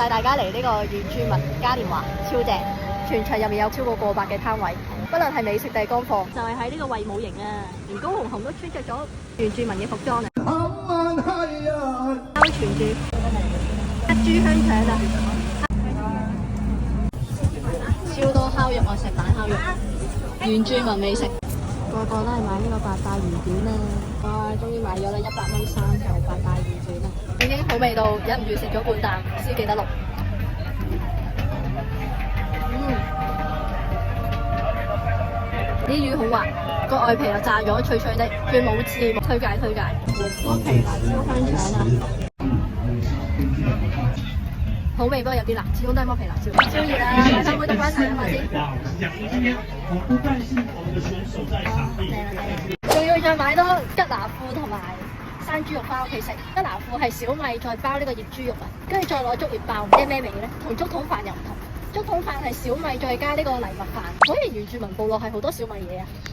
帶大家嚟呢個原住民嘉年華，超正！全場入面有超過過百嘅攤位，不論係美食定係乾貨，就係喺呢個衛武營啊，連高紅紅都穿着咗原住民嘅服裝啊！包傳住一豬香腸啊，超多烤肉啊，石板烤肉，原住民美食，個個都係買呢個八帶魚卷啊！哇，終於買咗啦，100蚊3嚿八帶魚卷啊！已經好味道，忍唔住食咗半啖，先記得錄。啲魚好滑，個外皮又炸咗脆脆的，佢冇刺，推介。剝皮辣椒香腸啊，好味，不過有啲辣，始終都係剝皮辣椒。超熱啊！買翻杯得翻睇下先。仲要再買多吉拿富同埋生豬肉翻屋企食。吉拿富係小米再包呢個醃豬肉啊，跟住再攞竹葉包，即係咩味咧？同竹筒飯又唔同。竹筒飯係小米再加呢個藜麥飯，果然原住民部落係好多小米嘢啊！